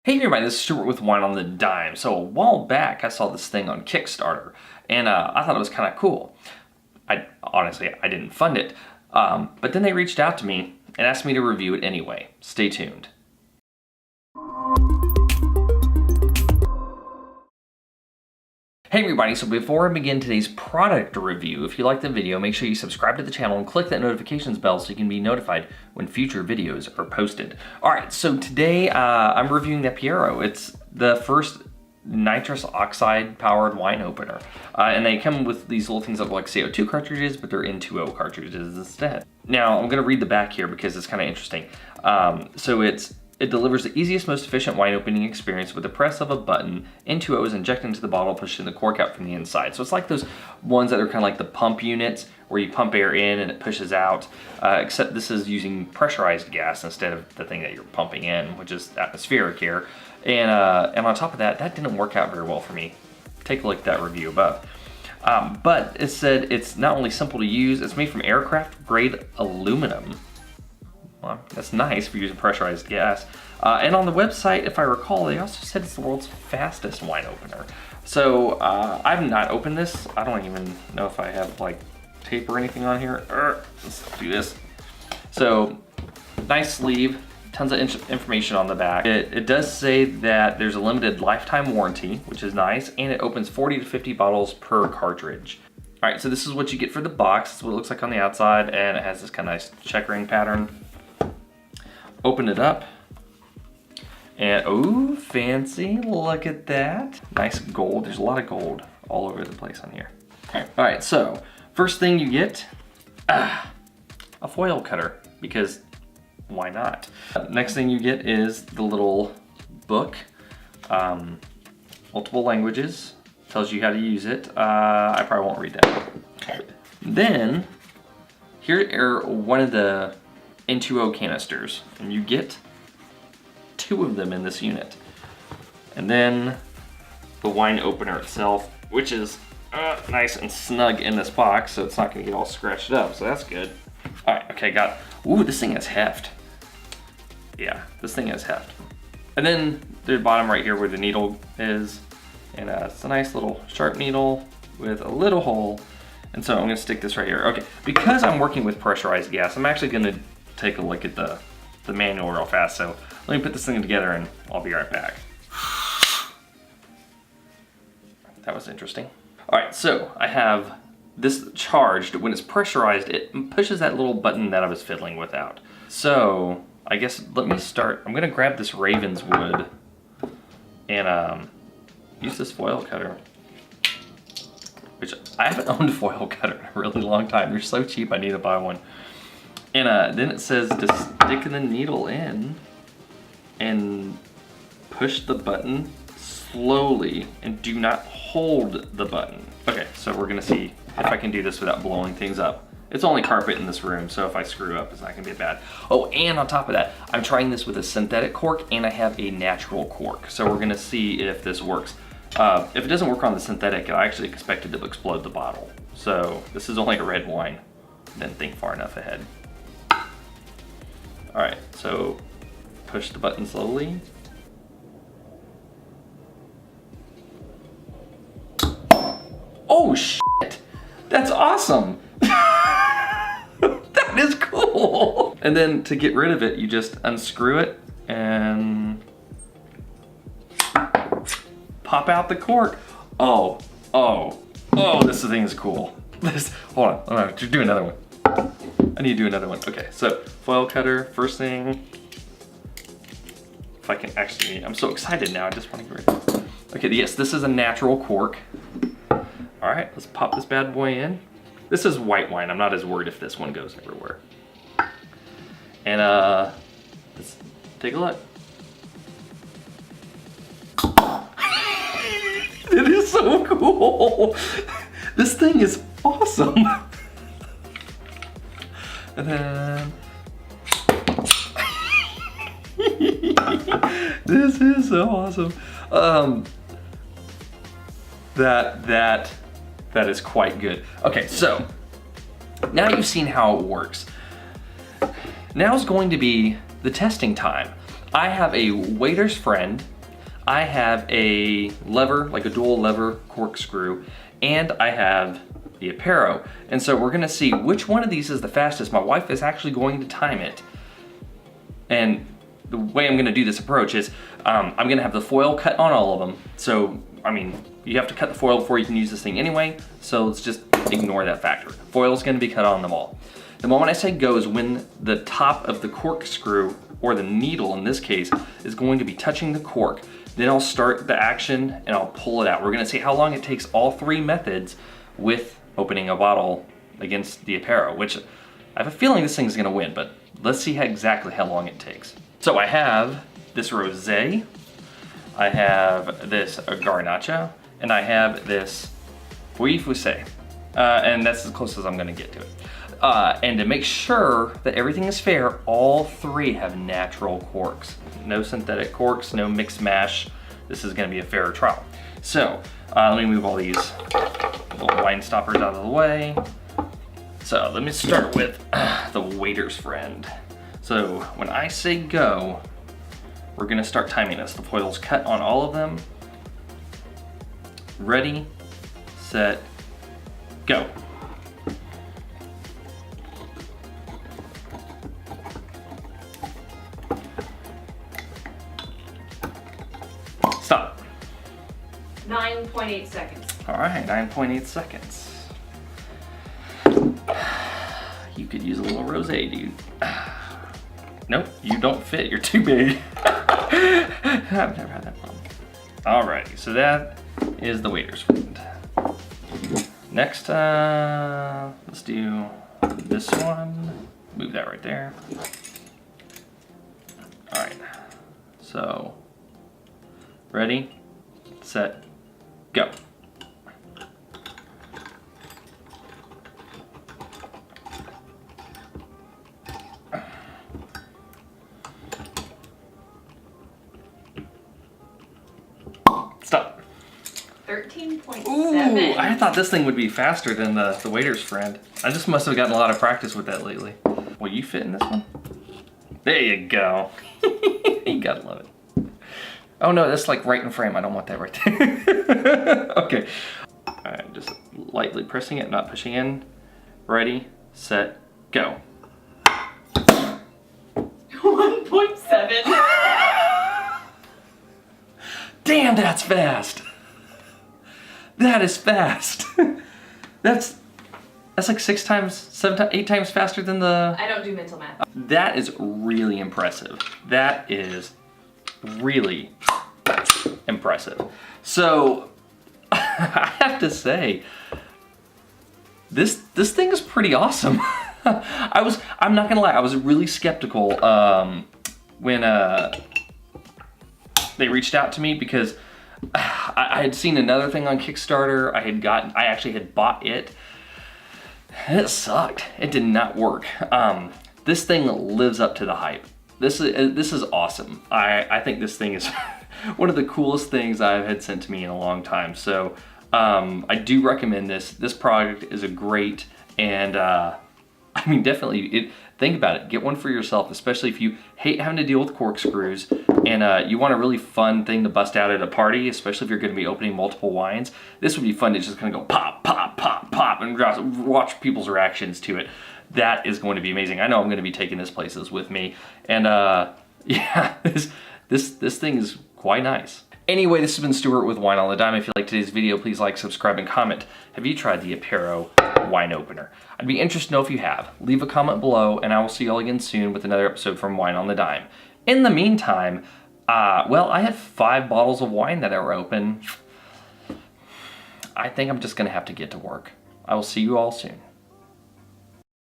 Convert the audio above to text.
Hey everybody, this is Stuart with Wine on the Dime. So a while back I saw this thing on Kickstarter and I thought it was kind of cool. Honestly, I didn't fund it, but then they reached out to me and asked me to review it anyway. Stay tuned. Hey everybody, so before I begin today's product review, if you like the video, make sure you subscribe to the channel and click that notifications bell so you can be notified when future videos are posted. Alright, so today I'm reviewing the APÉRO. It's the first nitrous oxide powered wine opener. And they come with these little things that look like CO2 cartridges, but they're N2O cartridges instead. Now, I'm going to read the back here because it's kind of interesting. It delivers the easiest, most efficient wine opening experience with the press of a button. N2O is injected into the bottle, pushing the cork out from the inside. So it's like those ones that are kind of like the pump units where you pump air in and it pushes out, except this is using pressurized gas instead of the thing that you're pumping in, which is atmospheric air. And on top of that, that didn't work out very well for me. Take a look at that review above. But it said it's not only simple to use, it's made from aircraft grade aluminum. Well, that's nice for using pressurized gas. And on the website, if I recall, they also said it's the world's fastest wine opener. So I've not opened this. I don't even know if I have like tape or anything on here. Let's do this. So nice sleeve, tons of information on the back. It does say that there's a limited lifetime warranty, which is nice, and it opens 40 to 50 bottles per cartridge. All right, so this is what you get for the box. This is what it looks like on the outside, and it has this kind of nice checkering pattern. Open it up, and oh, fancy, look at that. Nice gold, there's a lot of gold all over the place on here. All right, so first thing you get, a foil cutter, because why not? Next thing you get is the little book, multiple languages, tells you how to use it. I probably won't read that. Then, here are one of the N2O canisters, and you get 2 of them in this unit. And then the wine opener itself, which is nice and snug in this box, so it's not gonna get all scratched up, so that's good. All right, okay, ooh, this thing has heft. Yeah, this thing has heft. And then the bottom right here where the needle is, and it's a nice little sharp needle with a little hole. And so I'm gonna stick this right here. Okay, because I'm working with pressurized gas, I'm actually gonna take a look at the manual real fast. So let me put this thing together and I'll be right back. That was interesting. All right, so I have this charged. When it's pressurized, it pushes that little button that I was fiddling with out. So I guess let me start. I'm gonna grab this Ravenswood and use this foil cutter, which I haven't owned a foil cutter in a really long time. They're so cheap, I need to buy one. And then it says to stick the needle in and push the button slowly and do not hold the button. Okay, so we're gonna see if I can do this without blowing things up. It's only carpet in this room, so if I screw up, it's not gonna be bad. Oh, and on top of that, I'm trying this with a synthetic cork and I have a natural cork. So we're gonna see if this works. If it doesn't work on the synthetic, I actually expect it to explode the bottle. So this is only a red wine. Didn't think far enough ahead. All right, so push the button slowly. Oh shit, that's awesome. That is cool. And then to get rid of it, you just unscrew it and pop out the cork. Oh, this thing is cool. Hold on, I'm gonna do another one. I need to do another one. Okay, so foil cutter, first thing. If I can actually, I'm so excited now, I just want to get rid of it. Okay, yes, this is a natural cork. All right, let's pop this bad boy in. This is white wine. I'm not as worried if this one goes everywhere. And let's take a look. It is so cool. This thing is awesome. And then this is so awesome. That is quite good. Okay, so now you've seen how it works. Now is going to be the testing time. I have a waiter's friend, I have a lever, like a dual lever corkscrew, and I have the APÉRO. And so we're gonna see which one of these is the fastest. My wife is actually going to time it. And the way I'm gonna do this approach is I'm gonna have the foil cut on all of them. So, I mean, you have to cut the foil before you can use this thing anyway, so let's just ignore that factor. Foil's gonna be cut on them all. The moment I say go is when the top of the corkscrew, or the needle in this case, is going to be touching the cork. Then I'll start the action and I'll pull it out. We're gonna see how long it takes all three methods with opening a bottle against the APÉRO, which I have a feeling this thing's gonna win, but let's see exactly how long it takes. So I have this rosé, I have this garnacha, and I have this Pouilly Fussé. And that's as close as I'm gonna get to it. And to make sure that everything is fair, all three have natural corks. No synthetic corks, no mixed mash. This is gonna be a fair trial. So, let me move all these little wine stoppers out of the way. So let me start with the waiter's friend. So when I say go, we're gonna start timing this. The foil's cut on all of them. Ready, set, go. Stop. 9.8 seconds. All right, 9.8 seconds. You could use a little rosé, dude. Nope, you don't fit, you're too big. I've never had that problem. Alrighty, so that is the waiter's friend. Next, let's do this one. Move that right there. Alright, so, ready, set, go. Stop. 13.7. Ooh, I thought this thing would be faster than the waiter's friend. I just must have gotten a lot of practice with that lately. Will you fit in this one? There you go. You gotta love it. Oh no, that's like right in frame. I don't want that right there. Okay. All right, just lightly pressing it, not pushing in. Ready, set, go. 1.7. Damn, that's fast. That is fast. That's like 6 times, 7 times, 8 times faster than the... I don't do mental math. That is really impressive. That is really impressive. So, I have to say, this thing is pretty awesome. I'm not gonna lie, I was really skeptical when they reached out to me because I had seen another thing on Kickstarter. I actually had bought it. And it sucked. It did not work. This thing lives up to the hype. This is awesome. I think this thing is one of the coolest things I've had sent to me in a long time. So I do recommend this. This product is a great, and I mean, definitely, think about it. Get one for yourself, especially if you hate having to deal with corkscrews and you want a really fun thing to bust out at a party, especially if you're going to be opening multiple wines. This would be fun to just kind of go pop, pop, pop, pop, and watch people's reactions to it. That is going to be amazing. I know I'm going to be taking this places with me, and yeah, this thing is quite nice. Anyway, this has been Stuart with Wine on the Dime. If you liked today's video, please like, subscribe, and comment. Have you tried the APÉRO wine opener? I'd be interested to know if you have. Leave a comment below, and I will see you all again soon with another episode from Wine on the Dime. In the meantime, well, I have 5 bottles of wine that are open. I think I'm just gonna have to get to work. I will see you all soon.